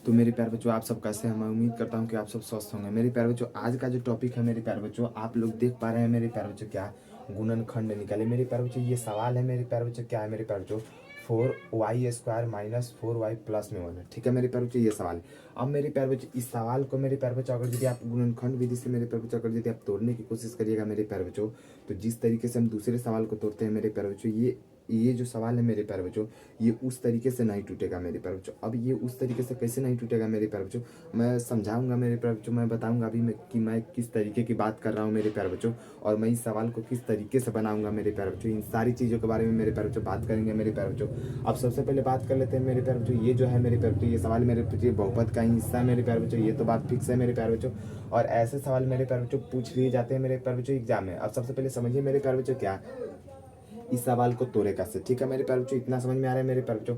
तो मेरे प्यारे बच्चों, आप सब कैसे हैं? मैं उम्मीद करता हूँ कि आप सब स्वस्थ होंगे। मेरे प्यारे बच्चों, आज का जो टॉपिक है मेरे प्यारे बच्चों, आप लोग देख पा रहे हैं मेरे प्यारे बच्चों, क्या गुणनखंड निकाले। मेरे प्यारे बच्चों, ये सवाल है मेरे प्यारे बच्चों, क्या है मेरे प्यारे बच्चों, 4y² माइनस 4y प्लस में 1 है। ठीक है मेरे प्यारे बच्चों, ये सवाल है। अब मेरे प्यारे बच्चों, इस सवाल को मेरे प्यारे बच्चों, अगर यदि आप गुणनखंड विधि से मेरे प्यारे बच्चों, अगर यदि आप तोड़ने की कोशिश करिएगा मेरे प्यारे बच्चों, तो जिस तरीके से हम दूसरे सवाल को तोड़ते हैं मेरे प्यारे बच्चों, ये जो सवाल है मेरे प्यारे बच्चों, ये उस तरीके से नहीं टूटेगा मेरे प्यारे बच्चों। अब ये उस तरीके से कैसे नहीं टूटेगा मेरे प्यारे बच्चों, मैं समझाऊंगा मेरे प्यारे बच्चों। मैं बताऊंगा अभी मैं किस तरीके की बात कर रहा हूँ मेरे प्यारे बच्चों, और मैं इस सवाल को किस तरीके से बनाऊंगा मेरे प्यारे बच्चों। इन सारी चीज़ों के बारे में मेरे प्यारे बच्चों बात करेंगे मेरे प्यारे बच्चों। अब सबसे पहले बात कर लेते हैं मेरे प्यारे बच्चों, ये जो है मेरे प्यारे बच्चों, ये सवाल मेरे बच्चों बहुपद का ही हिस्सा है मेरे प्यारे बच्चों, ये तो बात फिक्स है मेरे प्यारे बच्चों। और ऐसे सवाल मेरे प्यारे बच्चों पूछ लिए जाते हैं मेरे प्यारे बच्चों एग्जाम में। अब सबसे पहले समझिए मेरे प्यारे बच्चों, क्या इस सवाल को तोड़े कैसे। ठीक है मेरे प्यारे बच्चों, इतना समझ में आ रहा है मेरे प्यारे बच्चों।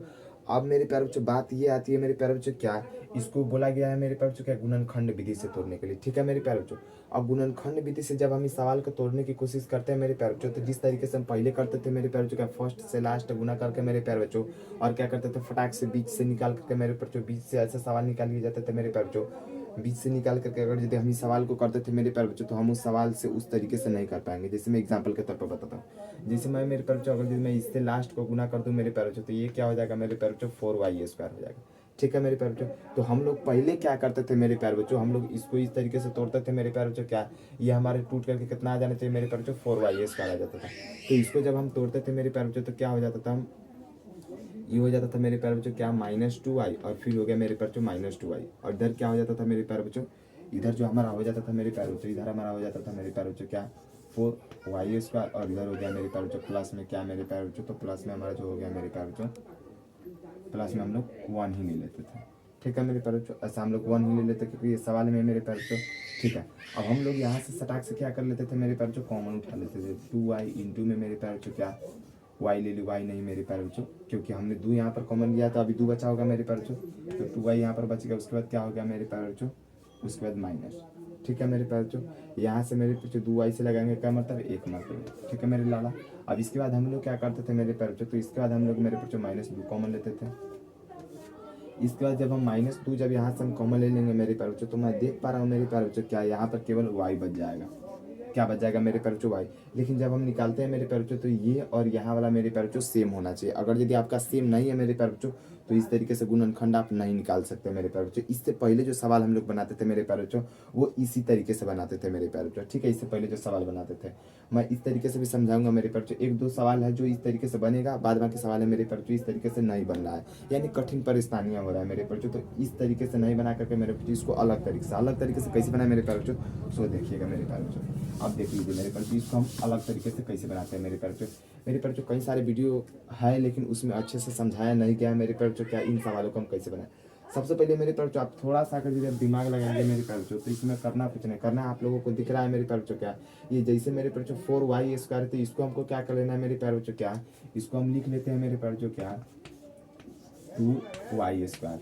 अब मेरे प्यारे बच्चों, बात ये आती है मेरे प्यारे बच्चों, क्या इसको बोला गया है मेरे प्यारे बच्चों, क्या गुणनखंड विधि से तोड़ने के लिए। ठीक है मेरे प्यारे बच्चों, अब गुणनखंड विधि से जब हम इस सवाल को तोड़ने की कोशिश करते हैं मेरे प्यारे बच्चों, तो जिस तरीके से हम पहले करते थे मेरे प्यारे बच्चों, क्या फर्स्ट से लास्ट गुना करके मेरे प्यारे बच्चों, और क्या करते थे फटाक से बीच से निकाल करके मेरे प्यारे बच्चों, बीच से ऐसे सवाल निकाल लिए जाते थे मेरे प्यारे बच्चों। बीच से निकाल करके अगर यदि हम इस सवाल को करते थे मेरे प्यारे बच्चों, तो हम उस सवाल से उस तरीके से नहीं कर पाएंगे। जैसे मैं एग्जाम्पल के तौर पर बताता हूँ, जैसे मैं मेरे प्यारे बच्चों, अगर यदि मैं इससे लास्ट को गुना कर दूं मेरे प्यारे बच्चों, तो ये क्या हो जाएगा मेरे प्यारे बच्चों, 4y² हो जाएगा। ठीक है मेरे प्यारे बच्चों, तो हम लोग पहले क्या करते थे मेरे प्यारे बच्चों, हम लोग इसको इस तरीके से तोड़ते थे मेरे प्यारे बच्चों, क्या ये हमारे टूट करके कितना आ जाना चाहिए मेरे प्यारे बच्चों, 4y² आ जाता था। तो इसको जब हम तोड़ते थे मेरे प्यारे बच्चों, तो क्या हो जाता था, हम ये हो जाता था मेरे प्यारे बच्चों, क्या -2y, और फिर हो गया मेरे प्यारे बच्चों -2y, और इधर क्या हो जाता था मेरे प्यारे बच्चों, इधर जो हमारा हो जाता था मेरे प्यारे बच्चों, इधर हमारा हो जाता था मेरे प्यारे बच्चों, क्या 4y², और इधर हो गया मेरे प्यारे बच्चों प्लस में क्या मेरे प्यारे बच्चों, तो प्लस में हमारा जो हो गया मेरे प्यारे बच्चों, प्लस में हम लोग 1 ही ले लेते थे। ठीक है मेरे प्यारे बच्चों, ऐसा हम लोग 1 ही ले लेते क्योंकि ये सवाल में मेरे प्यारे बच्चों। ठीक है, अब हम लोग यहाँ से सटाक से क्या कर लेते थे मेरे प्यारे बच्चों, कॉमन उठा लेते थे। 2y इंटू में मेरे प्यारे बच्चों, क्या y ले ली, y नहीं मेरे प्यारे बच्चों, क्योंकि हमने 2 यहाँ पर कॉमन लिया तो अभी 2 बचा होगा मेरे प्यारे बच्चों, तो 2y यहाँ पर बच गया। उसके बाद क्या हो गया मेरे प्यारे बच्चों, उसके बाद माइनस। ठीक है मेरे प्यारे बच्चों, यहाँ से मेरे बच्चों 2y से लगाएंगे क्या मतलब, 1 मतलब। ठीक है मेरे लाला, अब इसके बाद हम लोग क्या करते थे मेरे प्यारे बच्चों, तो इसके बाद हम लोग मेरे बच्चों -2 कॉमन लेते थे। इसके बाद जब हम -2 जब यहाँ से हम कॉमन ले लेंगे मेरे प्यारे बच्चों, तो मैं देख पा रहा हूँ मेरे प्यारे बच्चों, क्या यहाँ पर केवल y बच जाएगा। क्या बच जाएगा मेरे प्यारे बच्चों, y। लेकिन जब हम निकालते हैं मेरे प्यारे बच्चों, तो ये और यहाँ वाला मेरे प्यारे बच्चों सेम होना चाहिए। अगर यदि आपका सेम नहीं है मेरे प्यारे बच्चों, तो इस तरीके से गुणनखंड आप नहीं निकाल सकते मेरे प्यारे बच्चों। इससे पहले जो सवाल हम लोग बनाते थे मेरे प्यारे बच्चों, वो इसी तरीके से बनाते थे मेरे प्यारे बच्चों। ठीक है, इससे पहले जो सवाल बनाते थे, मैं इस तरीके से भी समझाऊंगा मेरे प्यारे बच्चों। 1-2 सवाल है जो इस तरीके से बनेगा, बाद बाकी सवाल है मेरे प्यारे बच्चों इस तरीके से नहीं बन रहा है, यानी कठिन परेशानियां हो रहा है मेरे प्यारे बच्चों। तो इस तरीके से नहीं बना करके मेरे बच्चों, इसको अलग तरीके से कैसे बनाए मेरे प्यारे बच्चों, सो देखिएगा मेरे प्यारे बच्चों। अब देख लीजिए मेरे प्यारे बच्चों, इसको हम अलग तरीके से कैसे बनाते हैं मेरे प्यारे बच्चों। मेरे प्यारे बच्चों, कई सारे वीडियो है लेकिन उसमें अच्छे से समझाया नहीं गया है मेरे प्यारे बच्चों, क्या इन सवालों को हम कैसे बनाएं। सबसे पहले मेरे प्यारे बच्चों, आप थोड़ा सा अगर यदि आप दिमाग लगाएंगे मेरे प्यारे बच्चों, तो इसमें करना कुछ नहीं करना है। आप लोगों को दिख रहा है मेरे प्यारे बच्चों, क्या ये जैसे मेरे प्यारे बच्चों 4y², तो इसको हमको क्या कर लेना है मेरे प्यारे बच्चों, क्या इसको हम लिख लेते हैं मेरे प्यारे बच्चों, क्या 2y²।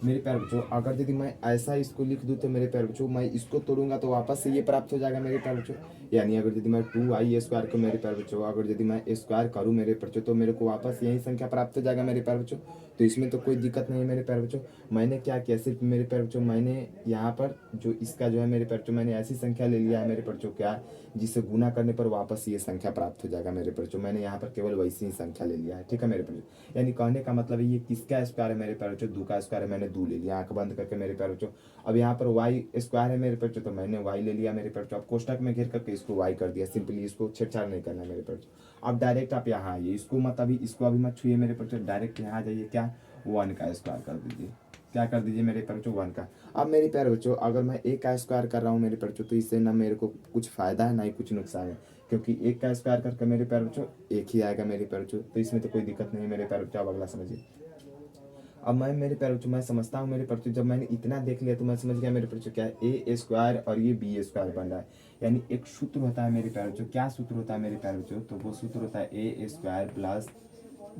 मेरे प्यारे बच्चों, अगर यदि मैं ऐसा इसको लिख दूँ, तो मेरे प्यारे बच्चों मैं इसको तोड़ूंगा तो वापस से ये प्राप्त हो जाएगा मेरे प्यारे बच्चों। यानी अगर यदि मैं 2y² को मेरे प्यारे बच्चों, अगर यदि मैं स्क्वायर करूँ मेरे प्यारे बच्चों, तो मेरे को वापस यही संख्या प्राप्त हो जाएगा मेरे प्यारे बच्चों। तो इसमें तो कोई दिक्कत नहीं है मेरे प्यारे बच्चों। मैंने क्या किया, सिर्फ मेरे प्यारे बच्चों, मैंने यहाँ पर जो इसका जो है मेरे प्यारे बच्चों, मैंने ऐसी संख्या ले लिया है मेरे प्यारे बच्चों, क्या जिसे गुना करने पर वापस ये संख्या प्राप्त हो जाएगा मेरे प्यारे बच्चों। मैंने यहाँ पर केवल वैसी ही संख्या ले लिया है। ठीक है मेरे प्यारे बच्चों, यानी कहने का मतलब ये किसका स्क्वायर है मेरे प्यारे बच्चों, 2 का स्क्वायर है, मैंने 2 ले लिया आंख बंद करके मेरे प्यारे बच्चों। अब यहाँ पर y² है मेरे प्यारे बच्चों, तो मैंने y ले लिया मेरे प्यारे बच्चों। अब कोष्टक में घेर करके इसको y कर दिया सिंपली, इसको छेड़छाड़ नहीं करना मेरे प्यारे बच्चों। अब डायरेक्ट आप यहाँ आइए, इसको मत अभी मत छुइए मेरे प्यारे बच्चों, डायरेक्ट यहाँ आ जाइए, क्या 1 का स्क्वायर कर दीजिए। क्या कर दीजिए मेरे प्यारे बच्चों, 1 का। अब मेरे प्यारे बच्चों, अगर मैं 1 का स्क्वायर कर रहा हूँ मेरे प्यारे बच्चों, तो इससे ना मेरे को कुछ फायदा है ना ही कुछ नुकसान है, क्योंकि 1 का स्क्वायर करके मेरे प्यारे बच्चों 1 ही आएगा मेरे प्यारे बच्चों, तो इसमें तो कोई दिक्कत नहीं है मेरे प्यारे बच्चों। अब अगला समझिए। अब मैं मेरे प्यारे बच्चों, मैं समझता हूँ मेरे बच्चों, जब मैंने इतना देख लिया तो मैं समझ गया मेरे बच्चों, क्या a² और ये b² बन रहा है। यानी एक सूत्र होता है मेरे प्यारे बच्चों, क्या सूत्र होता है मेरे प्यारे बच्चों, तो वो सूत्र होता है a² प्लस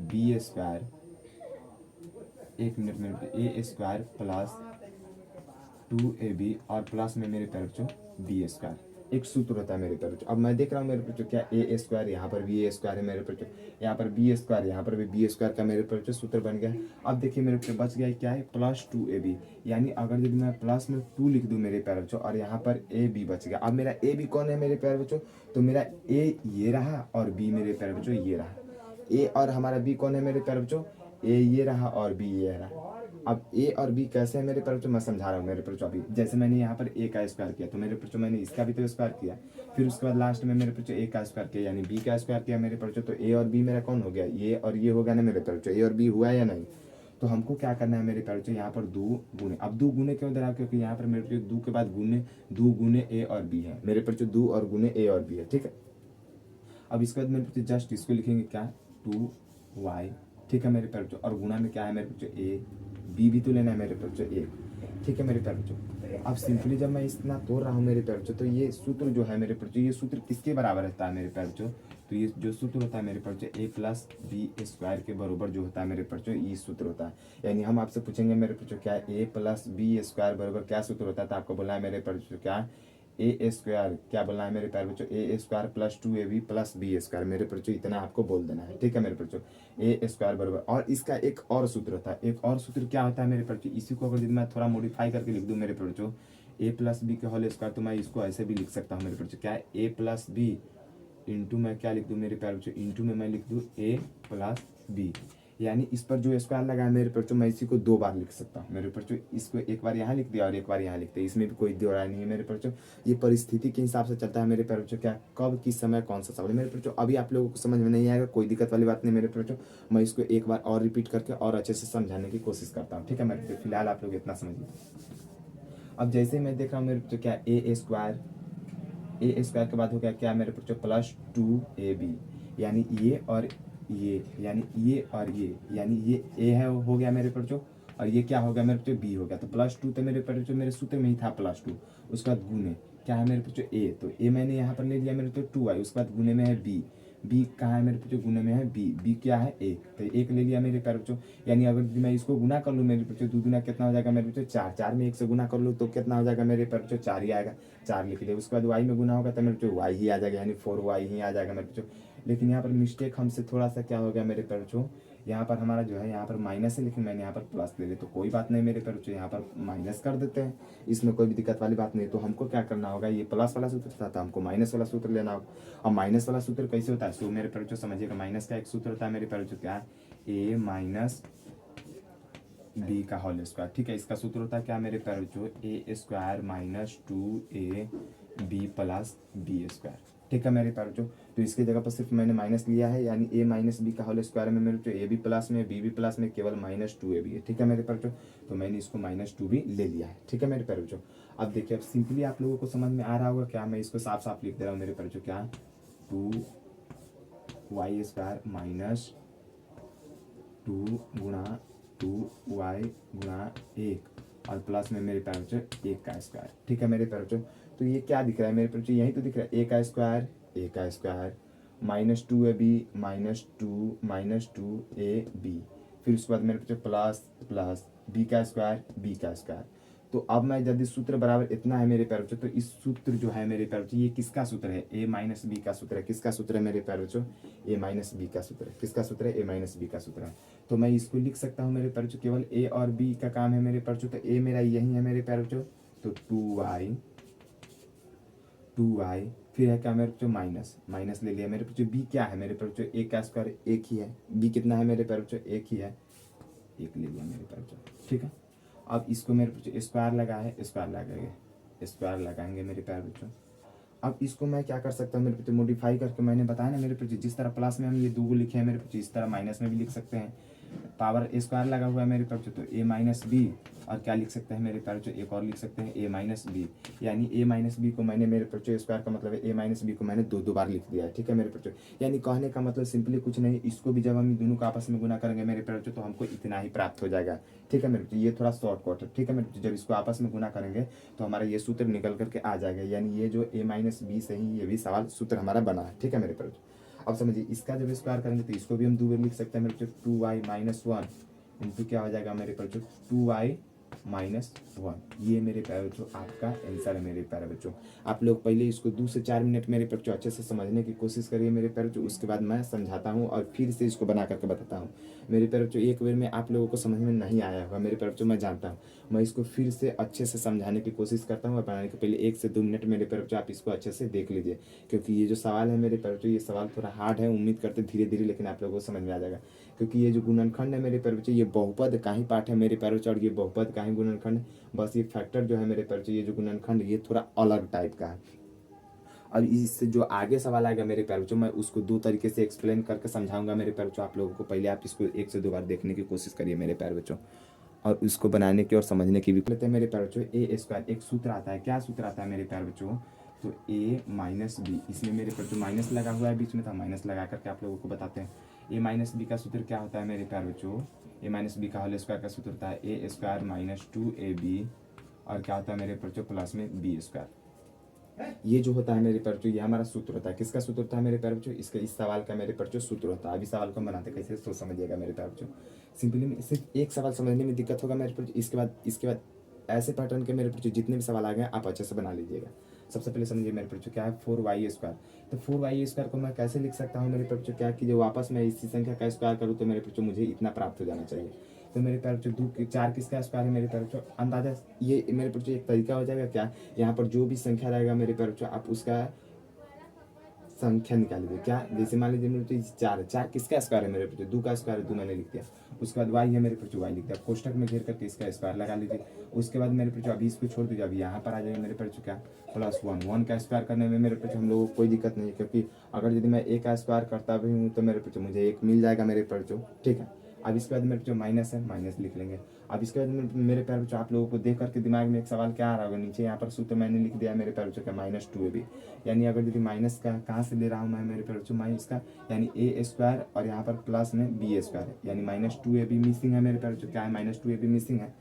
b²। एक मिनट a² प्लस 2ab और प्लस में मेरे प्यारे बच्चों b²। एक सूत्र होता है मेरे पर बच्चों। अब मैं देख रहा हूँ मेरे बच्चों क्या ए स्क्वायर, यहाँ पर भी ए स्क्वायर है मेरे बच्चों, यहाँ पर बी स्क्वायर, यहाँ पर भी बी स्क्वायर का मेरे बच्चों सूत्र बन गया। अब देखिए मेरे बच्चों बच गया क्या है, प्लस 2ab, यानी अगर यदि मैं प्लस में 2 लिख दूँ मेरे प्यारे बच्चों और यहाँ पर ए बी बच गया। अब मेरा ए बी कौन है मेरे प्यारे बच्चों, तो मेरा ए ये रहा और बी मेरे प्यारे बच्चों ये रहा। ए और हमारा बी कौन है मेरे प्यारे बच्चों, ए ये रहा और बी ये रहा। अब ए और बी कैसे है मेरे बच्चों, मैं समझा रहा हूँ मेरे बच्चों। अभी जैसे मैंने यहाँ पर ए का स्क्वायर किया तो मेरे बच्चों मैंने इसका भी तो स्क्वायर किया, फिर उसके बाद लास्ट में मेरे बच्चों ए का स्क्वायर किया यानी बी का स्क्वायर किया मेरे बच्चों। तो ए और बी मेरा कौन हो गया, ये और ये हो गया ना मेरे बच्चों, ए और बी हुआ या नहीं। तो हमको क्या करना है मेरे बच्चों, यहाँ पर दो गुने। अब दो गुने क्यों दे रहा, क्योंकि यहाँ पर मेरे बच्चों दो के बाद गुने, दो गुने ए और बी है मेरे बच्चों, दो और गुने ए और बी है, ठीक है। अब इसके बाद मेरे बच्चों जस्ट इसको लिखेंगे क्या, 2y, ठीक है मेरे प्यारे बच्चों। और गुणा में क्या है मेरे बच्चों, ए, बी भी तो लेना है मेरे बच्चों, ए, ठीक है मेरे प्यारे बच्चों। अब सिंपली जब मैं इतना तोड़ रहा हूँ मेरे प्यारे बच्चों, तो ये सूत्र जो है मेरे बच्चों, ये सूत्र किसके बराबर रहता है मेरे प्यारे बच्चों, तो ये जो सूत्र होता है मेरे बच्चों ए प्लस बी स्क्वायर के बराबर जो होता है मेरे बच्चों, ये सूत्र होता है। यानी हम आपसे पूछेंगे मेरे बच्चों क्या ए प्लस बी स्क्वायर बराबर क्या सूत्र होता है, तो आपको बोला है मेरे बच्चों क्या, ए स्क्वायर, क्या बोलना है मेरे प्यारे बच्चों, A square plus 2ab plus B square मेरे बच्चों, इतना आपको बोल देना है, ठीक है मेरे बच्चों। ए स्क्वायर बराबर, और इसका एक और सूत्र होता है, एक और सूत्र क्या होता है मेरे बच्चों, इसी को अगर मैं थोड़ा मॉडिफाई करके लिख दूं मेरे बच्चों, ए प्लस बी के होल स्क्वायर, तो मैं इसको ऐसे भी लिख सकता हूँ मेरे बच्चों क्या है, ए प्लस बी इंटू मैं क्या लिख दूँ मेरे प्यारे बच्चों, इंटू में मैं लिख दूँ ए प्लस बी। यानी इस पर जो स्क्वायर लगा है मेरे बच्चों, मैं इसी को दो बार लिख सकता हूँ मेरे बच्चों, इसको एक बार यहाँ लिख दिया और एक बार यहाँ लिख दिया, इसमें भी कोई दो राय नहीं है मेरे बच्चों। ये परिस्थिति के हिसाब से चलता है मेरे प्यारे बच्चों क्या, कब किस समय कौन सा सवाल मेरे बच्चों। अभी आप लोगों को समझ में नहीं आएगा, कोई दिक्कत वाली बात नहीं मेरे बच्चों, मैं इसको एक बार और रिपीट करके और अच्छे से समझाने की कोशिश करता हूँ, ठीक है मेरे बच्चों। फिलहाल आप लोग इतना समझिए। अब जैसे मैं देख रहा हूँ मेरे बच्चों क्या, ए स्क्वायर, ए स्क्वायर के बाद हो गया क्या मेरे बच्चों, प्लस 2ab, यानी ये और ये, यानी ये और ये, यानी ये ए है हो गया मेरे बच्चों, और ये क्या हो गया मेरे बच्चों, बी हो गया। तो प्लस 2 तो मेरे बच्चों मेरे सूत्र में ही था प्लस 2, उसके बाद गुने क्या है मेरे बच्चों ए, तो ए मैंने यहाँ पर ले लिया मेरे बच्चों 2y, उसके बाद गुने में है बी, बी कहाँ है मेरे बच्चों, गुने में है बी, बी क्या है एक, तो एक ले लिया मेरे प्यारे बच्चों। यानी अगर मैं इसको गुना कर लूँ मेरे बच्चों, दो गुना कितना हो जाएगा मेरे बच्चों, चार, चार में एक से गुना कर लूँ तो कितना हो जाएगा मेरे प्यारे बच्चों, चार ही आएगा, चार लिख लिया। उसके बाद वाई में गुना होगा तो मेरे बच्चों वाई ही आ जाएगा, यानी 4y ही आ जाएगा मेरे बच्चों। लेकिन यहाँ पर मिस्टेक हमसे थोड़ा सा क्या हो गया मेरे प्यारे बच्चों, यहाँ पर हमारा जो है यहाँ पर माइनस है, लेकिन मैंने यहाँ पर प्लस ले लिया, तो कोई बात नहीं मेरे प्यारे बच्चों, यहाँ पर माइनस कर देते हैं, इसमें कोई भी दिक्कत वाली बात नहीं। तो हमको क्या करना होगा, ये प्लस वाला सूत्र था तो हमको माइनस वाला सूत्र लेना होगा। और माइनस वाला सूत्र कैसे होता है, सो मेरे प्यारे बच्चों समझिएगा, माइनस का एक सूत्र होता है मेरे प्यारे बच्चों क्या, ए माइनस बी का होल स्क्वायर, ठीक है। इसका सूत्र होता है क्या मेरे प्यारे बच्चों, A square minus 2a B plus B square, ठीक है मेरे प्यारे बच्चों। तो इसकी जगह पर सिर्फ मैंने माइनस लिया है, यानी ए माइनस बी का होल स्क्वायर में मेरे बच्चों ए बी प्लस में बी बी प्लस में केवल माइनस 2ab है, ठीक है मेरे प्यारे बच्चों। तो मैंने इसको माइनस 2 भी ले लिया है, ठीक है मेरे प्यारे बच्चों। अब देखिए, अब सिंपली आप लोगों को समझ में आ रहा होगा क्या, मैं इसको साफ साफ लिख दे रहा हूँ मेरे प्यारे बच्चों क्या, 2y स्क्वायर माइनस 2 गुणा 2y गुणा 1 और प्लस में मेरे प्यारे बच्चों 1 का स्क्वायर, ठीक है मेरे प्यारे बच्चों। तो ये क्या दिख रहा है मेरे प्यारे बच्चों, यही तो दिख रहा है, ए का square minus 2ab minus 2ab, फिर उसके बाद मेरे बच्चों प्लस प्लस बी का स्क्वायर। तो अब मैं यदि सूत्र बराबर इतना है मेरे प्यारे बच्चों, तो इस सूत्र जो है मेरे प्यारे बच्चों, ये किसका सूत्र है, ए माइनस बी का सूत्र है। किसका सूत्र है मेरे प्यारे बच्चों, ए माइनस बी का सूत्र है। किसका सूत्र है, ए माइनस बी का सूत्र है। तो मैं इसको लिख सकता हूँ मेरे प्यारे बच्चों, केवल ए और बी का काम है मेरे प्यारे बच्चों, तो ए मेरा यही है मेरे प्यारे बच्चों, तो 2y फिर है क्या मेरे बच्चों, माइनस माइनस ले लिया मेरे बच्चों, बी क्या है मेरे प्यारे बच्चों, ए का स्क्वायर एक ही है, बी कितना है मेरे प्यारे बच्चों, एक ही है, एक ले लिया मेरे प्यारे बच्चों, ठीक है। अब इसको मेरे बच्चों स्क्वायर लगाएंगे मेरे प्यारे बच्चों। अब इसको मैं क्या कर सकता हूँ मेरे बच्चों, मॉडिफाई करके, मैंने बताया ना मेरे बच्चों, जिस तरह प्लस में हम ये दो लिखे हैं मेरे बच्चों, इस तरह माइनस में भी लिख सकते हैं। पावर स्क्वायर लगा हुआ है मेरे बच्चों, तो ए माइनस बी, और क्या लिख सकते हैं मेरे प्यारे बच्चों, एक और लिख सकते हैं ए माइनस बी, यानी ए माइनस बी को मैंने मेरे बच्चों स्क्वायर का मतलब है ए माइनस बी को मैंने दो बार लिख दिया है, ठीक है मेरे बच्चों। यानी कहने का मतलब सिंपली कुछ नहीं, इसको भी जब हम दोनों को आपस में गुना करेंगे मेरे प्यारे बच्चों, तो हमको इतना ही प्राप्त हो जाएगा, ठीक है मेरे बच्चों। ये थोड़ा शॉर्टकट है, ठीक है मेरे बच्चों। जब इसको आपस में गुना करेंगे तो हमारा ये सूत्र निकल करके आ जाएगा, यानी ये जो ए माइनस बी से ही ये भी सवाल सूत्र हमारा बना है, ठीक है मेरे प्यारे बच्चों। अब समझिए, इसका जब स्क्वायर करेंगे तो इसको भी हम दो बार लिख सकते हैं मेरे बच्चों, 2y माइनस 1 इंटू क्या हो जाएगा मेरे बच्चों, 2y -1। ये मेरे प्यारे बच्चों आपका आंसर है मेरे प्यारे बच्चों। आप लोग पहले इसको 2 से 4 मिनट मेरे प्यारे बच्चों अच्छे से समझने की कोशिश करिए मेरे प्यारे बच्चों, उसके बाद मैं समझाता हूँ और फिर से इसको बना करके बताता हूँ। मेरे प्यारे बच्चों एक बार में आप लोगों को समझ में नहीं आया होगा मेरे प्यारे बच्चों, मैं जानता हूँ। मैं इसको फिर से अच्छे से समझाने की कोशिश करता हूँ और बनाने के पहले 1 से 2 मिनट मेरे प्यारे बच्चों आप इसको अच्छे से देख लीजिए, क्योंकि ये जो सवाल है मेरे प्यारे बच्चों ये सवाल थोड़ा हार्ड है। उम्मीद करते धीरे धीरे लेकिन आप लोगों को समझ में आ जाएगा, क्योंकि ये जो गुणनखंड है मेरे प्यारे बच्चों ये बहुपद का ही पाठ है मेरे प्यारे बच्चों, और ये बहुपद का ही गुणनखंड है। बस ये फैक्टर जो है मेरे प्यारे बच्चों ये जो गुणनखंड ये थोड़ा अलग टाइप का है। और इससे जो आगे सवाल आएगा मेरे प्यारे बच्चों मैं उसको 2 तरीके से एक्सप्लेन करके समझाऊंगा मेरे प्यारे बच्चों आप लोगों को। पहले आप इसको 1 से 2 बार देखने की कोशिश करिए मेरे प्यारे बच्चों, और उसको बनाने की और समझने की भी लेते हैं मेरे प्यारे बच्चों। ए स्क्वायर एक सूत्र आता है, क्या सूत्र आता है मेरे प्यारे बच्चों? तो ए माइनस बी, इसमें मेरे प्यारे बच्चों माइनस लगा हुआ है बीच में, तो माइनस लगा करके आप लोगों को बताते हैं। ए माइनस बी का सूत्र क्या होता है मेरे प्यारे बच्चों? ए माइनस बी का होल स्क्वायर का सूत्र होता है ए स्क्वायर माइनस 2ab, और क्या होता है मेरे प्यारे बच्चों प्लस में बी स्क्वायर। ये जो होता है मेरे प्यारे बच्चों ये हमारा सूत्र होता है। किसका सूत्र होता है मेरे प्यारे बच्चों? इसका इस सवाल का मेरे प्यारे बच्चों सूत्र होता है। अभी सवाल को हम बनाते कैसे तो समझिएगा मेरे प्यारे बच्चों। सिंपली सिर्फ एक सवाल समझने में दिक्कत होगा मेरे प्यारे बच्चों, इसके बाद ऐसे पैटर्न के मेरे प्यारे बच्चों जितने भी सवाल आ गए आप अच्छे से बना लीजिएगा। सबसे पहले समझिए मेरे प्यारे बच्चों क्या है 4y स्क्वायर। तो 4y स्क्वायर को मैं कैसे लिख सकता हूँ मेरे प्यारे बच्चों? क्या कि जो वापस मैं इसी संख्या का स्क्वायर करूँ तो मेरे प्यारे बच्चों मुझे इतना प्राप्त हो जाना चाहिए। तो मेरे प्यारे बच्चों 4 किसका स्क्वायर है मेरे प्यारे बच्चों? अंदाजा ये मेरे प्यारे बच्चों एक तरीका हो जाएगा क्या, यहाँ पर जो भी संख्या रहेगा मेरे प्यारे बच्चों आप उसका संख्या निकाल लीजिए। क्या जैसे मान लीजिए मेरे बच्चों 4 है, 4 किसका स्क्वायर है मेरे बच्चों? 2 का स्क्वायर है, 2 मैंने लिख दिया। उसके बाद y है मेरे बच्चों, y लिख दिया, कोष्टक में घेर करके इसका स्क्वायर लगा लीजिए। उसके बाद मेरे बच्चों अभी इसको छोड़ दीजिए, अभी यहाँ पर आ जाएगा मेरे बच्चों क्या +1। 1 का स्क्वायर करने में मेरे बच्चों हम लोगों को कोई दिक्कत नहीं है, क्योंकि अगर यदि मैं a का स्क्वायर करता भी हूँ तो मेरे बच्चों मुझे 1 मिल जाएगा मेरे बच्चों, ठीक है। अब इसके बाद मेरे जो माइनस है माइनस लिख लेंगे। अब इसके बाद मेरे प्यारे बच्चों आप लोगों को देख करके दिमाग में एक सवाल क्या आ रहा होगा, नीचे यहाँ पर सूत्र मैंने लिख दिया मेरे प्यारे बच्चों का -2ab। यानी अगर यदि माइनस का कहाँ से ले रहा हूँ मैं मेरे प्यारे बच्चों माइनस का, यानी a स्क्वायर और यहाँ पर प्लस में b स्क्वायर है, यानी -2ab मिसिंग है मेरे प्यारे बच्चों। क्या है? -2ab मिसिंग है।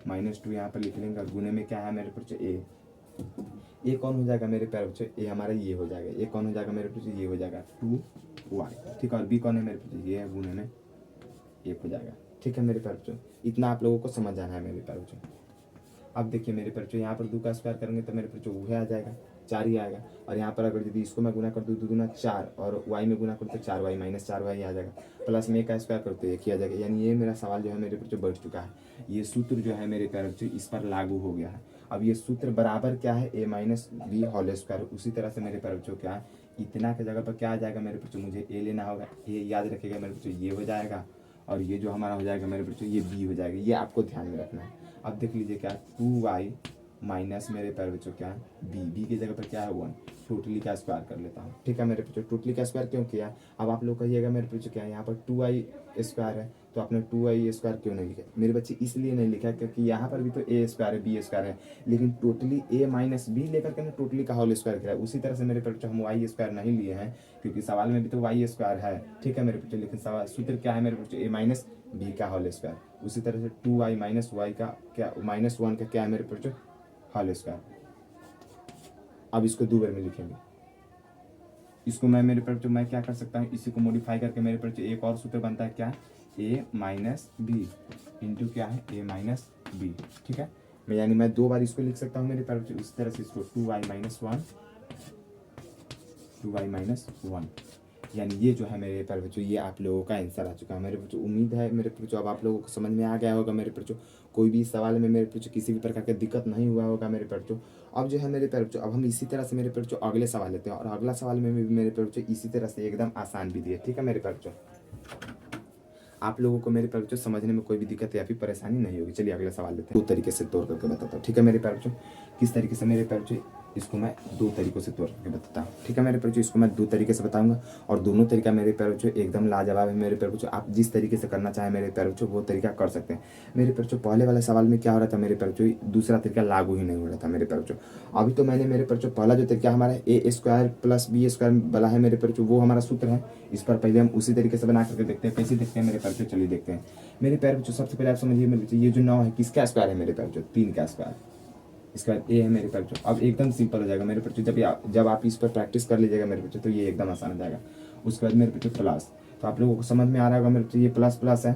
-2 यहाँ पर लिख लेंगे और गुने में क्या है मेरे प्यारे बच्चों a कौन हो जाएगा मेरे प्यारे बच्चों? a हमारा ये हो जाएगा। a कौन हो जाएगा मेरे बच्चों? ये हो जाएगा 2y, ठीक है। और b कौन है मेरे बच्चों? ये है, गुने में 1 हो जाएगा, ठीक है मेरे प्यारे बच्चों। इतना आप लोगों को समझ आना है मेरे प्यारे बच्चों। अब देखिए मेरे प्यारे बच्चों यहाँ पर 2 का स्क्वायर करेंगे तो मेरे बच्चों वह आ जाएगा 4 ही आएगा। और यहाँ पर अगर यदि इसको मैं गुना कर दूँ 2 दूना 4 और y में गुना करूँ तो 4y -4y आ जाएगा, प्लस में 1 का स्क्वायर करूँ तो 1 ही आ जाएगा। यानी ये मेरा सवाल जो है मेरे बच्चों बढ़ चुका है। ये सूत्र जो है मेरे प्यारे बच्चों इस पर लागू हो गया है। अब ये सूत्र बराबर क्या है? a minus b whole square. उसी तरह से मेरे प्यारे बच्चों क्या है, इतना के जगह पर क्या आ जाएगा मेरे बच्चों? मुझे a लेना होगा। a याद रखिएगा मेरे बच्चों ये हो जाएगा, और ये जो हमारा हो जाएगा मेरे बच्चों ये b हो जाएगा। ये आपको ध्यान में रखना है। अब देख लीजिए क्या 2y माइनस मेरे प्यारे बच्चों क्या है b की जगह पर क्या है 1। टोटली का स्क्वायर कर लेता हूँ, ठीक है मेरे बच्चों। टोटली का स्क्वायर क्यों किया? अब आप लोग कहिएगा मेरे बच्चों क्या है यहाँ पर 2y स्क्वायर है तो आपने 2y स्क्वायर क्यों नहीं लिखा? मेरे बच्चे इसलिए नहीं लिखा क्योंकि यहाँ पर भी तो a स्क्वायर है b स्क्वायर है, लेकिन टोटली a माइनस बी लेकर के ना टोटली का होल स्क्वायर किया है। उसी तरह से मेरे बच्चों हम y स्क्वायर नहीं लिए हैं, क्योंकि सवाल में भी तो y स्क्वायर है, ठीक है मेरे बच्चों। लेकिन सवाल सूत्र क्या है मेरे बच्चों? a माइनस बी का होल स्क्वायर। उसी तरह से 2y माइनस वाई का क्या -1 का क्या है मेरे बच्चों? Whole square. अब इसको 2 बार में लिखेंगे। इसको मैं मेरे बच्चों मैं क्या कर सकता हूँ, इसी को मॉडिफाई करके मेरे बच्चों एक और सूत्र बनता है क्या? a माइनस बी इंटू क्या है? a माइनस बी, ठीक है। मैं यानी मैं 2 बार इसको लिख सकता हूँ मेरे बच्चों। इस तरह से इसको 2y माइनस 1, यानी ये जो है मेरे प्यारे बच्चों ये आप लोगों का आंसर आ चुका है मेरे बच्चों। उम्मीद है मेरे बच्चों अब आप लोगों को समझ में आ गया होगा मेरे बच्चों। कोई भी सवाल में मेरे बच्चों किसी भी प्रकार की दिक्कत नहीं हुआ होगा मेरे बच्चों। अब जो है मेरे प्यारे बच्चों अब हम इसी तरह से मेरे बच्चों अगले सवाल लेते हैं, और अगला सवाल में भी मेरे बच्चों इसी तरह से एकदम आसान भी दिए, ठीक है मेरे बच्चों। आप लोगों को मेरे प्यारे बच्चों समझने में कोई भी दिक्कत या फिर परेशानी नहीं होगी। चलिए अगला सवाल लेते हैं। 2 तरीके से तोड़ करके बताता हूँ, ठीक है मेरे प्यारे बच्चों। किस तरीके से मेरे प्यारे बच्चों? इसको मैं 2 तरीकों से तोड़ करके बताता हूँ, ठीक है मेरे प्यारे बच्चों। इसको मैं 2 तरीके से बताऊंगा और दोनों तरीका मेरे प्यारे बच्चों एकदम लाजवाब है मेरे प्यारे बच्चों। आप जिस तरीके से करना चाहें मेरे प्यारे बच्चों वो तरीका कर सकते हैं मेरे प्यारे बच्चों। पहले वाले सवाल में क्या हो रहा था मेरे प्यारे बच्चों? दूसरा तरीका लागू ही नहीं हो रहा था मेरे प्यारे बच्चों। अभी तो मैंने मेरे प्यारे बच्चों पहला जो तरीका हमारा a square plus b square वाला है मेरे प्यारे बच्चों वो हमारा सूत्र है। इस पर पहले हम उसी तरीके से बना करके देखते हैं कैसे देखते हैं मेरे प्यारे बच्चों। चलिए देखते हैं मेरे प्यारे बच्चों। सबसे पहले आप समझिए मेरे बच्चों ये जो 9 है किसका स्क्वायर है मेरे प्यारे बच्चों? 3 का स्क्वायर। इसके बाद ए है मेरे प्यारे बच्चों। अब एकदम सिंपल हो जाएगा मेरे बच्चों। जब आप इस पर प्रैक्टिस कर लीजिएगा मेरे बच्चों तो ये एकदम आसान हो जाएगा। उसके बाद मेरे बच्चों प्लस, तो आप लोगों को समझ में आ रहा होगा मेरे बच्चों ये प्लस प्लस है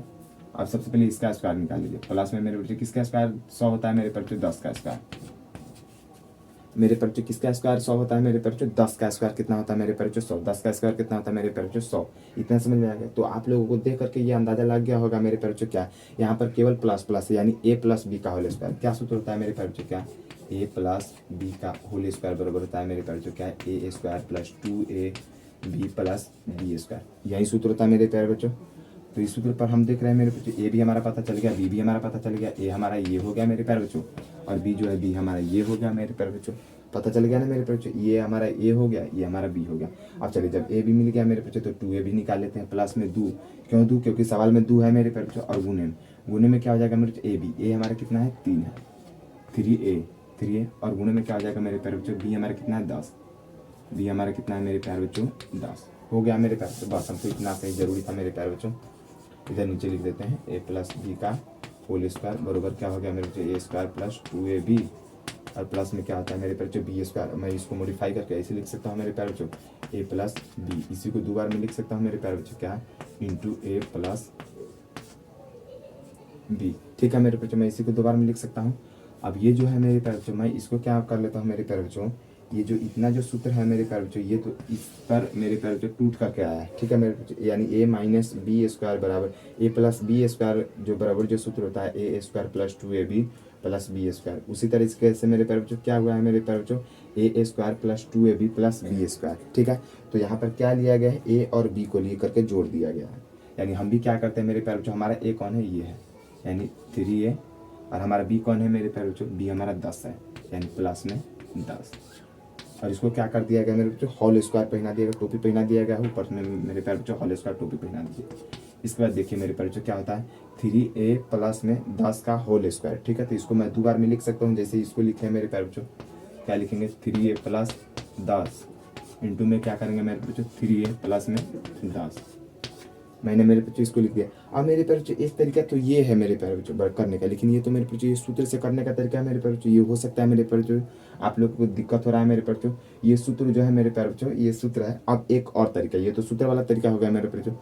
अब सबसे पहले इसका स्क्वायर निकाल लीजिए। प्लस में मेरे बच्चे किसका स्क्वायर 100 होता है मेरे बच्चे 10 का स्क्वायर। मेरे बच्चे किसका स्क्वायर 100 होता है मेरे बच्चे 10 का स्क्वायर कितना होता है मेरे बच्चे 100। 10 का स्क्वायर कितना होता है मेरे बच्चे 100। इतना समझ में आ गया। तो आप लोगों को देख करके ये अंदाजा लग गया होगा मेरे बच्चे क्या यहाँ पर केवल प्लस प्लस है, यानी a प्लस बी का होल स्क्वायर। क्या सूत्र होता है मेरे बच्चे क्या a प्लस बी का होल स्क्वायर बराबर होता है मेरे बच्चे क्या a square plus 2ab plus B square. यही सूत्र होता है मेरे प्यारे बच्चों। तो इस सूत्र पर हम देख रहे हैं मेरे बच्चों ए भी हमारा पता चल गया, बी भी हमारा पता चल गया। ए हमारा ये हो गया मेरे प्यारे बच्चों और बी जो है बी हमारा ये हो गया मेरे प्यारे बच्चों। पता चल गया ना मेरे बच्चों, ये हमारा ए हो गया, ये हमारा बी हो गया। अब चलिए जब ए भी मिल गया मेरे बच्चों तो 2a भी निकाल लेते हैं। प्लस में 2 क्यों 2 क्योंकि सवाल में 2 है मेरे प्यारे बच्चों। और गुने में क्या हो जाएगा मेरे बच्चों ए बी। ए हमारा कितना है 3 है 3a और गुने में क्या हो जाएगा मेरे प्यारे बच्चों बी हमारा कितना है 10। बी हमारा कितना है मेरे प्यारे बच्चों 10 हो गया मेरे प्यारे बच्चों। बस हमको इतना सही जरूरी था मेरे प्यारे बच्चों। इधर नीचे लिख देते हैं a प्लस बी का होल स्क्वायर बराबर क्या हो गया मेरे बच्चों a स्क्वायर प्लस 2ab और प्लस में क्या होता है मेरे बच्चों बी स्क्वायर। मैं इसको मॉडिफाई करके ऐसे लिख सकता हूँ मेरे प्यारे बच्चों a प्लस बी। इसी को 2 बार में लिख सकता हूँ मेरे प्यारे बच्चों क्या इंटू a प्लस बी। ठीक है मेरे बच्चों, मैं इसी को 2 बार में लिख सकता हूँ। अब ये जो है मेरे प्यारे बच्चों मैं इसको क्या कर लेता हूँ मेरे प्यारे बच्चों, ये जो इतना जो सूत्र है मेरे प्यारे बच्चों ये तो इस पर मेरे प्यारे बच्चों टूट करके आया है। ठीक है मेरे बच्चों, यानी a माइनस बी स्क्वायर बराबर a प्लस बी स्क्वायर जो बराबर जो सूत्र होता है a square plus 2ab plus B square. उसी तरीके से मेरे प्यारे बच्चों क्या हुआ है मेरे प्यारे बच्चों a square plus 2ab plus B square. ठीक है, तो यहाँ पर क्या लिया गया है a और b को लिए करके जोड़ दिया गया है। यानी हम भी क्या करते हैं मेरे प्यारे बच्चों, हमारा a कौन है ये है यानी 3a और हमारा b कौन है मेरे प्यारे बच्चों b हमारा 10 है यानी प्लस में 10। और इसको क्या कर दिया गया मेरे बच्चों होल स्क्वायर पहना दिया गया, टोपी पहना दिया गया ऊपर में मेरे प्यारे बच्चों होल स्क्वायर टोपी पहना दीजिए। इसके बाद देखिए मेरे प्यारे बच्चों क्या होता है 3a प्लस में 10 का होल स्क्वायर। ठीक है, तो इसको मैं 2 बार में लिख सकता हूँ। जैसे इसको लिखे हैं मेरे प्यारे बच्चों क्या लिखेंगे 3a प्लस 10 इंटू में क्या करेंगे मेरे बच्चों 3a प्लस में 10। मैंने मेरे बच्चों इसको लिख दिया। अब मेरे प्यारे बच्चों एक तरीका तो ये है मेरे प्यारे बच्चों करने का, लेकिन ये तो मेरे बच्चों ये सूत्र से करने का तरीका है मेरे प्यारे बच्चों। ये हो सकता है मेरे प्यारे बच्चों आप लोग को दिक्कत हो रहा है मेरे प्यारे बच्चों। ये सूत्र जो है मेरे प्यारे बच्चों ये सूत्र है। अब एक और तरीका, ये तो सूत्र वाला तरीका हो गया मेरे प्यारे बच्चों।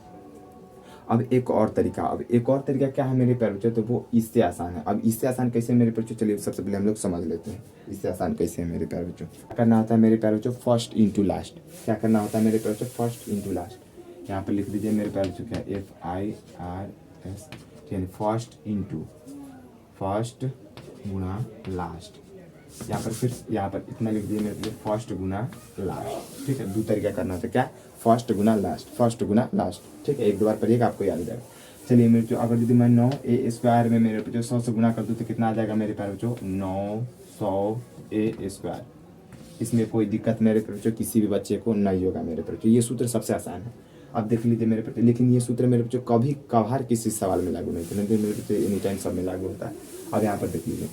अब एक और तरीका क्या है मेरे प्यारे बच्चों, तो वो इससे आसान है। अब इससे आसान कैसे मेरे बच्चों, चलिए सबसे पहले हम लोग समझ लेते हैं इससे आसान कैसे है मेरे प्यारे बच्चों। क्या करना होता है मेरे प्यारे बच्चों फर्स्ट इंटू लास्ट। क्या करना होता है मेरे प्यारे बच्चों फर्स्ट इंटू लास्ट। यहाँ पर लिख दीजिए मेरे प्यारे बच्चों क्या FIRS यानी फर्स्ट गुना लास्ट। यहाँ पर फिर यहाँ पर इतना लिख दीजिए मेरे बच्चों फर्स्ट गुना लास्ट। ठीक है, 2 तरीका करना होता है क्या फर्स्ट गुना लास्ट। ठीक है, 1-2 बार पढ़िएगा आपको याद हो जाएगा। चलिए मेरे बच्चों अगर यदि मैं 9a स्क्वायर में मेरे बच्चों 100 से गुना कर दूँ तो कितना आ जाएगा मेरे प्यारे बच्चों 900a स्क्वायर। इसमें कोई दिक्कत मेरे बच्चों किसी भी बच्चे को नहीं होगा मेरे बच्चों। ये सूत्र सबसे आसान है। अब देख लीजिए मेरे बच्चों, लेकिन ये सूत्र मेरे बच्चों कभी कभार किसी सवाल में लागू नहीं होता, नहीं मेरे बच्चों एनी टाइम सब में लागू होता है। अब यहाँ पर देख लीजिए,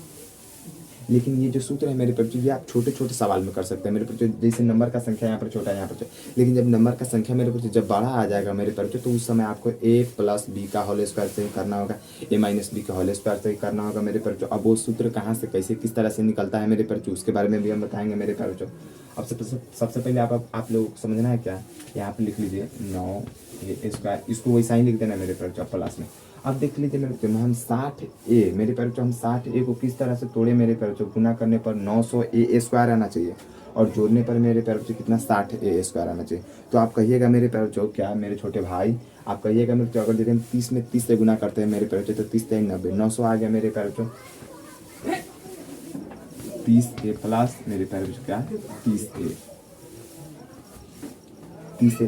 लेकिन ये जो सूत्र है मेरे बच्चों ये आप छोटे छोटे सवाल में कर सकते हैं मेरे बच्चों। जैसे नंबर का संख्या यहाँ पर छोटा है यहाँ पर, लेकिन जब नंबर का संख्या मेरे बच्चों जब बड़ा आ जाएगा मेरे बच्चों तो उस समय आपको a प्लस बी का होल स्क्वायर से ही करना होगा, a माइनस बी का होल स्क्वायर से ही करना होगा मेरे बच्चों। अब वो सूत्र कहाँ से कैसे किस तरह से निकलता है मेरे बच्चों उसके बारे में भी हम बताएंगे मेरे बच्चों। अब सबसे पहले आप लोगों को समझना है क्या, यहाँ पर लिख लीजिए 9a स्क्वायर, इसको वैसा ही लिख देना मेरे बच्चों प्लस में। अब देख लीजिए मेरे बच्चों हम 60a मेरे प्यारे बच्चों हम 60a को किस तरह से तोड़े मेरे प्यारे बच्चों, गुना करने पर 900a स्क्वायर आना चाहिए और जोड़ने पर मेरे प्यारे बच्चों कितना 60a स्क्वायर आना चाहिए। तो आप कहिएगा मेरे प्यारे बच्चों क्या मेरे छोटे भाई आप कहिएगा मेरे बच्चों अगर देखिए 30 में 30 से गुना करते हैं मेरे प्यारे बच्चों तो 30 3 90 900 आ गया मेरे प्यारे बच्चों 30a प्लस मेरे प्यारे बच्चों क्या 30a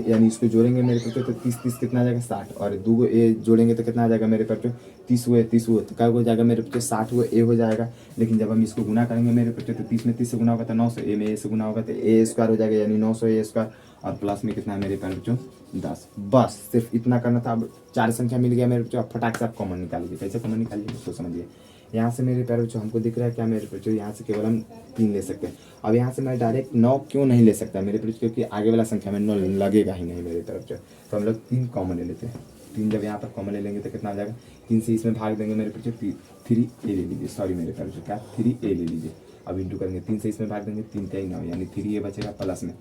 यानी इसको जोड़ेंगे मेरे बच्चों तो 30 कितना आ जाएगा 60 और 2 a जोड़ेंगे तो कितना आ जाएगा मेरे बच्चों 30 हुए तो क्या हो जाएगा मेरे बच्चों 60 हुए a हो जाएगा। लेकिन जब हम इसको गुना करेंगे मेरे बच्चों तो 30 में 30 से गुना होगा तो 900, a में a से गुना होगा तो a स्क्वायर हो जाएगा यानी 900a स्क्वायर और प्लस में कितना है मेरे प्यारे बच्चों 10। बस सिर्फ इतना करना था। अब 4 संख्या मिल गया मेरे बच्चों, अब फटाक से आप कॉमन निकालिए। कैसे कॉमन निकालिए उसको समझिए। यहाँ से मेरे प्यारे बच्चों हमको दिख रहा है क्या मेरे बच्चों यहाँ से केवल हम 3 ले सकते हैं। अब यहाँ से मैं डायरेक्ट 9 क्यों नहीं ले सकता मेरे बच्चों, क्योंकि आगे वाला संख्या में 9 लगेगा ही नहीं मेरे तरफ से। तो हम लोग 3 कॉमन ले लेते हैं। 3 जब यहाँ पर कॉमन ले लेंगे तो कितना आ जाएगा 3 से इसमें भाग देंगे मेरे बच्चों 3a ले लीजिए, सॉरी मेरे प्यारे बच्चों क्या 3a ले लीजिए। अब इंटू करेंगे 3 से इसमें भाग देंगे 3 3 9 यानी 3a बचेगा प्लस में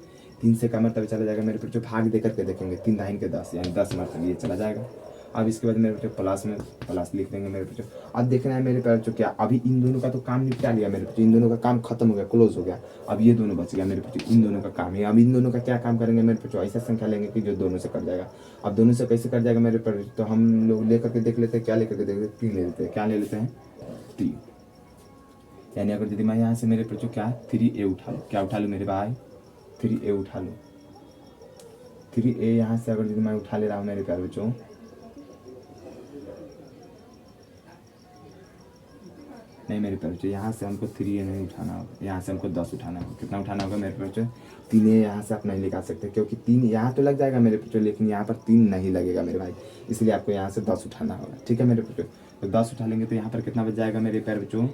3 से का मतलब चला जाएगा मेरे बच्चों भाग दे करके देखेंगे 3 दाहिन के 10 यानी 10 मतलब ये चला जाएगा। अब इसके बाद मेरे बच्चों प्लस में प्लस लिख देंगे मेरे बच्चों। अब देखना है मेरे बच्चों क्या, अभी इन दोनों का तो काम निपटा लिया मेरे बच्चों, इन दोनों का काम खत्म हो गया, क्लोज हो गया। अब ये दोनों बच गया मेरे बच्चों, इन दोनों का काम है। अब इन दोनों का क्या काम करेंगे मेरे बच्चों, ऐसा संख्या लेंगे कि जो दोनों से कट जाएगा। अब दोनों से कैसे कट जाएगा मेरे बच्चों, तो हम लोग लेकर के देख लेते हैं, क्या लेकर के देख लेते हैं, 3 ले लेते हैं। क्या ले लेते हैं, 3। यानी अगर यदि मैं यहाँ से मेरे बच्चों क्या 3a उठा लूँ, क्या उठा लूँ मेरे भाई, 3a उठा लूँ। 3a यहाँ से अगर यदि मैं उठा ले रहा हूँ मेरे प्यारे बच्चों, नहीं मेरे प्यारे बच्चों, यहाँ से हमको 3a नहीं उठाना होगा, यहाँ से हमको 10 उठाना होगा। कितना उठाना होगा मेरे प्यारे बच्चों, 3a यहाँ से आप नहीं निकाल सकते, क्योंकि 3 यहाँ तो लग जाएगा मेरे बच्चों, लेकिन यहाँ पर 3 नहीं लगेगा मेरे भाई, इसलिए आपको यहाँ से 10 उठाना होगा। ठीक है मेरे बच्चों, तो 10 उठा लेंगे तो यहाँ पर कितना बच जाएगा मेरे प्यारे बच्चों,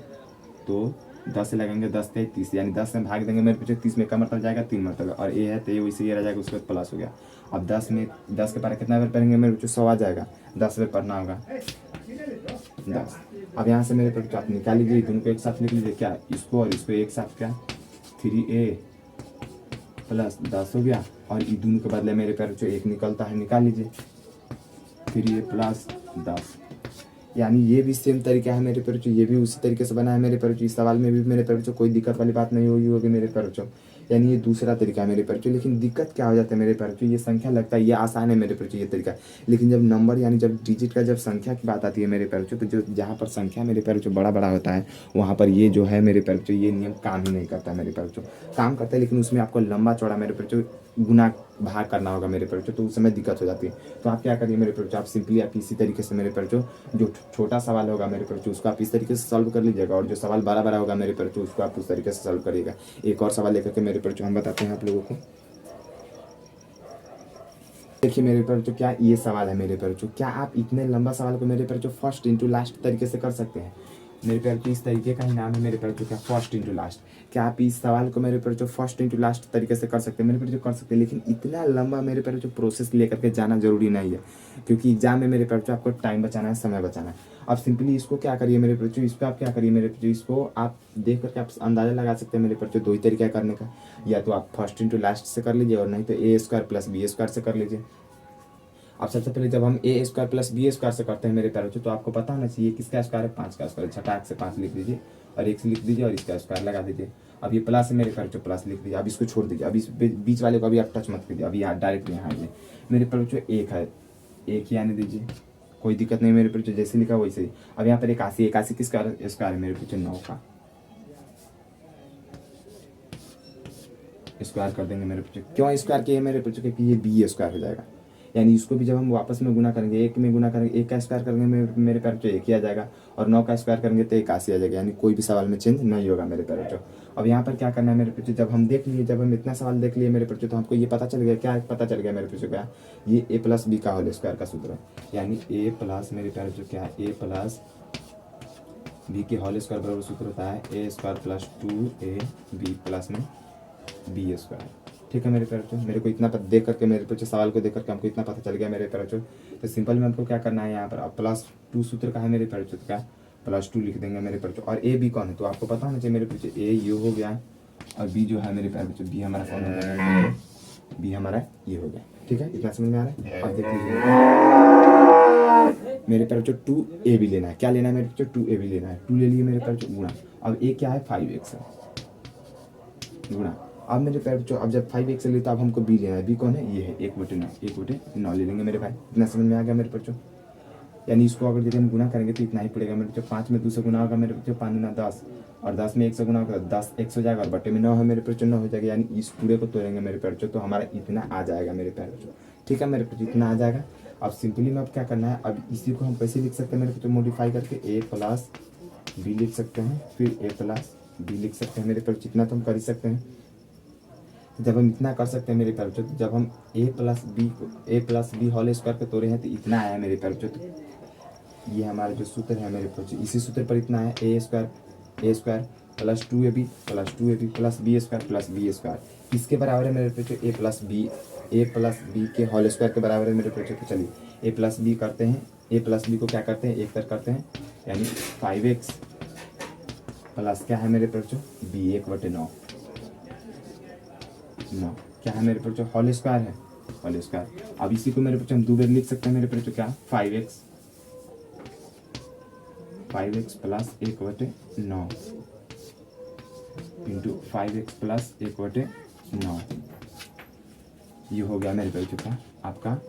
तो 10 से लगेंगे 10 के 30, यानी 10 में भाग देंगे मेरे बच्चों, 30 में का मतलब जाएगा 3 मतलब, और ए है तो ये वैसे ये रह जाएगा, उसके बाद प्लस हो गया। अब 10 में 10 के पारे कितना बार पढ़ेंगे मेरे बच्चों, 100 आ जाएगा, 10 बार पढ़ना होगा 10। अब यहाँ से मेरे बच्चों आप निकाल लीजिए, दोनों को एक साथ लिख लीजिए, क्या इसको और इसको एक साथ, क्या 3a प्लस 10 हो गया, और ये दोनों के बदले मेरे प्यारे बच्चों एक निकलता है, निकाल लीजिए 3a प्लस 10। यानी ये भी सेम तरीका है मेरे बच्चों, ये भी उसी तरीके से बना है मेरे बच्चों। इस सवाल में भी मेरे बच्चों कोई दिक्कत वाली बात नहीं होगी मेरे बच्चों, यानी ये दूसरा तरीका है मेरे बच्चों। लेकिन दिक्कत क्या हो जाता है मेरे बच्चों, ये संख्या लगता है ये आसान है मेरे बच्चों ये तरीका, लेकिन जब नंबर यानी जब डिजिट का जब संख्या की बात आती है मेरे बच्चों, तो जो जहाँ पर संख्या मेरे बच्चों बड़ा बड़ा होता है, वहाँ पर ये जो है मेरे बच्चों ये नियम काम ही नहीं करता मेरे बच्चों। काम करता है लेकिन उसमें आपको लंबा चौड़ा मेरे बच्चों गुना भाग करना होगा मेरे बच्चों, तो उस समय दिक्कत हो जाती है। तो आप क्या करिए मेरे बच्चों, आप सिंपली आप इसी तरीके से मेरे बच्चों जो छोटा सवाल होगा मेरे बच्चों उसको आप इस तरीके से सॉल्व कर लीजिएगा, और जो सवाल बड़ा बड़ा होगा मेरे बच्चों उसको आप उस तरीके से सॉल्व करिएगा। एक और सवाल लेकर के मेरे बच्चों हम बताते हैं आप लोगों को। देखिए मेरे बच्चों क्या ये सवाल है मेरे बच्चों, क्या आप इतने लंबा सवाल को मेरे बच्चों फर्स्ट इंटू लास्ट तरीके से कर सकते हैं। मेरे बच्चों इस तरीके का ही नाम है मेरे बच्चों क्या, फर्स्ट इंटू लास्ट। क्या आप इस सवाल को मेरे बच्चों फर्स्ट इंटू लास्ट तरीके से कर सकते हैं, मेरे बच्चों कर सकते हैं, लेकिन इतना लंबा मेरे बच्चों प्रोसेस लेकर के जाना जरूरी नहीं है, क्योंकि एग्जाम में मेरे बच्चों आपको टाइम बचाना है, समय बचाना है। अब सिंपली इसको क्या करिए मेरे बच्चों, इस पर आप क्या करिए मेरे बच्चों, इसको आप देख करके आप अंदाजा लगा सकते हैं मेरे बच्चों, 2 ही तरीका करने का, या तो आप फर्स्ट इंटू लास्ट से कर लीजिए, और नहीं तो a square plus b square से कर लीजिए। अब सबसे पहले जब हम a square plus b square से करते हैं मेरे प्यारे बच्चों, तो आपको पता होना चाहिए किसका स्क्वायर है, 5 का स्क्वायर, झटाक से 5 लिख दीजिए और 1 से लिख दीजिए और इसका स्क्वायर लगा दीजिए। अब ये प्लस है मेरे प्यारे बच्चों, प्लस लिख दीजिए। अब इसको छोड़ दीजिए, अब इस बीच वाले को अभी आप टच मत कीजिए, अभी यहाँ डायरेक्ट यहाँ आइए मेरे प्यारे बच्चों, 1 है, 1 ही आने दीजिए, कोई दिक्कत नहीं मेरे बच्चों, जैसे लिखा वैसे ही। अब यहाँ पर 81, 81 किसका स्क्वायर है मेरे बच्चों, 9 का स्क्वायर कर देंगे मेरे बच्चों। क्यों स्क्वायर किए मेरे बच्चों, क्योंकि ये बी स्क्वायर हो जाएगा, यानी इसको भी जब हम वापस में गुना करेंगे, 1 में गुना करेंगे, 1 का स्क्वायर करेंगे मेरे प्यारे बच्चों 1 ही आ जाएगा, और 9 का स्क्वायर करेंगे तो 81 आ जाएगा, यानी कोई भी सवाल में चेंज नहीं होगा मेरे प्यारे बच्चों। अब यहाँ पर क्या करना है मेरे बच्चों, जब हम देख लिए, जब हम इतना सवाल देख लिए मेरे बच्चों, तो हमको ये पता चल गया, क्या पता चल गया मेरे बच्चों, क्या ये a प्लस बी का होल स्क्वायर का सूत्र है, यानी a प्लस मेरे प्यारे बच्चों क्या है, a प्लस बी के होल स्क्वायर बराबर सूत्र होता है a square plus 2ab plus में b स्क्वायर। ठीक है मेरे प्यारे बच्चों, मेरे को इतना देख करके मेरे बच्चों सवाल को देख करके हमको इतना पता चल गया मेरे प्यारे बच्चों। तो सिंपल में हमको क्या करना है, यहाँ पर अब +2 सूत्र का है मेरे प्यारे बच्चों, क्या +2 लिख देंगे मेरे प्यारे बच्चों। और ए बी कौन है, तो आपको पता होना चाहिए मेरे बच्चों, ए ये हो गया और बी जो है मेरे प्यारे बच्चों, बी हमारा कौन हो गया, बी हमारा ये हो गया। ठीक है, इतना समझ में आ रहा है। अब देख लीजिए मेरे प्यारे बच्चों 2ab लेना है, क्या लेना है मेरे बच्चों, 2ab लेना है, 2 ले लिए मेरे प्यारे बच्चों, गुणा। अब ए क्या है, 5x है, गुणा। अब मेरे प्यारे बच्चों अब जब 5x ले तो अब हमको b लेना है, b कौन है, ये है 1/9 ले लेंगे मेरे भाई। इतना समझ में आ गया मेरे बच्चों, यानी इसको अगर यदि हम गुना करेंगे तो इतना ही पड़ेगा मेरे बच्चों। 5 में 2 से गुना होगा मेरे बच्चों, 5 गुना 10, और 10 में 1 से गुना होगा 10 x हो जाएगा, और बटे में 9 है मेरे बच्चों, 9 हो जाएगा, यानी इस पूरे को तोड़ेंगे मेरे बच्चों, तो हमारा इतना आ जाएगा मेरे प्यारे बच्चों। ठीक है मेरे बच्चों, इतना आ जाएगा। अब सिंपली में अब क्या करना है, अब इसी को हम कैसे लिख सकते हैं मेरे बच्चों, मॉडिफाई करके a प्लस b लिख सकते हैं, फिर a प्लस b लिख सकते हैं मेरे बच्चों, इतना तो हम कर ही सकते हैं। जब हम इतना कर सकते हैं मेरे प्यारे बच्चों, जब हम a plus b whole square को तोड़े हैं तो इतना आया मेरे प्यारे बच्चों। तो ये हमारा जो सूत्र है मेरे बच्चों, इसी सूत्र पर इतना है, a square plus 2ab plus b square plus b square किसके बराबर है मेरे बच्चों, a प्लस b के होल स्क्वायर के बराबर है मेरे बच्चों। तो चलिए a प्लस b करते हैं, a प्लस b को क्या करते हैं, एक तरफ करते हैं, यानी 5x प्लस क्या है मेरे बच्चों, b 1/9 क्या है मेरे बच्चों, होल स्क्वायर है, होल स्क्वायर। अब इसी को मेरे बच्चों हम 2 बार लिख सकते हैं मेरे बच्चों क्या 5x plus 1/9 into 5x plus 1/9। ये हो गया मेरे बच्चों का आपका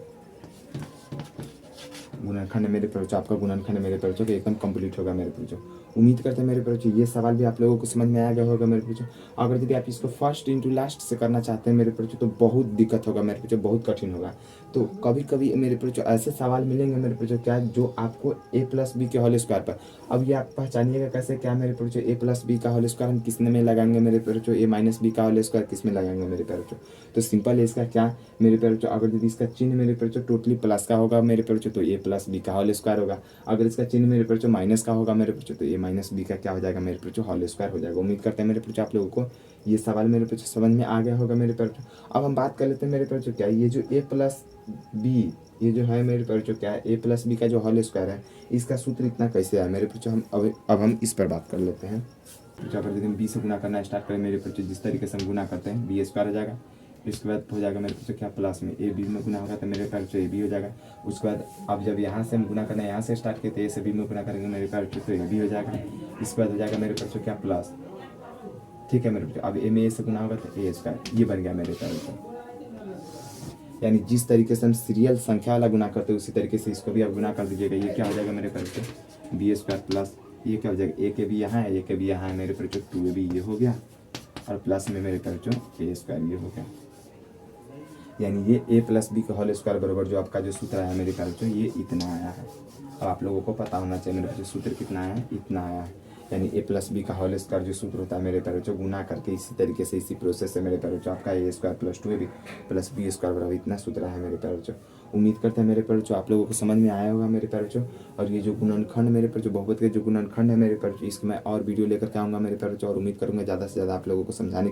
गुणनखंड मेरे बच्चों, आपका गुणनखंड मेरे बच्चों के एकदम कंप्लीट होगा मेरे बच्चों। उम्मीद करते हैं मेरे बच्चों ये सवाल भी आप लोगों को समझ में आ गया होगा मेरे बच्चों। अगर यदि आप इसको फर्स्ट इंटू लास्ट से करना चाहते हैं मेरे बच्चों तो बहुत दिक्कत होगा मेरे बच्चों, बहुत कठिन होगा। तो कभी कभी मेरे बच्चों ऐसे सवाल मिलेंगे मेरे बच्चों क्या जो आपको a प्लस बी के होल स्क्वायर पर, अब ये आप पहचानिएगा कैसे क्या मेरे बच्चों a प्लस बी का होल स्क्वायर हम किस में लगाएंगे मेरे बच्चों, a माइनस बी का होल स्क्वायर किस में लगाएंगे मेरे बच्चों। तो सिंपल है इसका क्या मेरे बच्चों, अगर यदि इसका चिन्ह मेरे बच्चों टोटली प्लस का होगा मेरे बच्चों तो a प्लस बी का होल स्क्वायर होगा। अगर इसका चिन्ह मेरे बच्चों माइनस का होगा मेरे बच्चों तो a माइनस बी का क्या हो जाएगा मेरे बच्चों होल स्क्वायर हो जाएगा। उम्मीद करते हैं मेरे बच्चों आप लोगों को ये सवाल मेरे बच्चों समझ में आ गया होगा मेरे बच्चों। अब हम बात कर लेते हैं मेरे बच्चों क्या ये जो a प्लस बी ये जो है मेरे बच्चों क्या है a प्लस बी का जो होल स्क्वायर है इसका सूत्र इतना कैसे है मेरे बच्चों। हम अब हम इस पर बात कर लेते हैं। जब यदि हम बी से गुना करना स्टार्ट करें मेरे बच्चों जिस तरीके से हम गुना करते हैं बी स्क्वायर हो जाएगा, इसके बाद हो जाएगा मेरे बच्चों क्या प्लस में ए बी में गुना होगा तो मेरे बच्चों ए बी हो जाएगा। उसके बाद अब जब यहाँ से हम गुना करना यहाँ से स्टार्ट किए तो ए से बी में गुना करेंगे मेरे बच्चों तो ए बी हो जाएगा। इसके बाद हो जाएगा मेरे बच्चों क्या प्लस, ठीक है मेरे बच्चों। अब ए में ए से गुना होगा तो ए स्क्वायर, ये बन गया मेरे बच्चों। यानी जिस तरीके से हम सीरियल संख्या वाला गुना करते हैं उसी तरीके से इसको भी आप गुना कर दीजिएगा। ये क्या हो जाएगा मेरे बच्चों बी स्क्वायर प्लस ये क्या हो जाएगा ए के भी यहाँ है ए के भी यहाँ है मेरे बच्चों 2ab ये हो गया और प्लस में मेरे बच्चों ए स्क्वायर ये हो गया। यानी ये a प्लस बी का होल स्क्वायर बराबर जो आपका जो सूत्र आया मेरे बच्चों ये इतना आया है। अब आप लोगों को पता होना चाहिए मेरे बच्चों सूत्र कितना आया है, इतना आया है। यानी a प्लस बी का होल स्क्वायर जो सूत्र होता है मेरे बच्चों गुना करके इसी तरीके से इसी प्रोसेस से मेरे बच्चों आपका a square plus 2ab plus B square बराबर इतना सूत्र है मेरे बच्चों। उम्मीद करते हैं मेरे बच्चों आप लोगों को समझ में आया होगा मेरे बच्चों। और ये जो गुणनखंड मेरे बच्चों बहुपद के जो गुणनखंड है मेरे बच्चों इसको मैं और वीडियो लेकर के आऊँगा मेरे बच्चों और उम्मीद करूँगा ज़्यादा से ज़्यादा आप लोगों को समझाने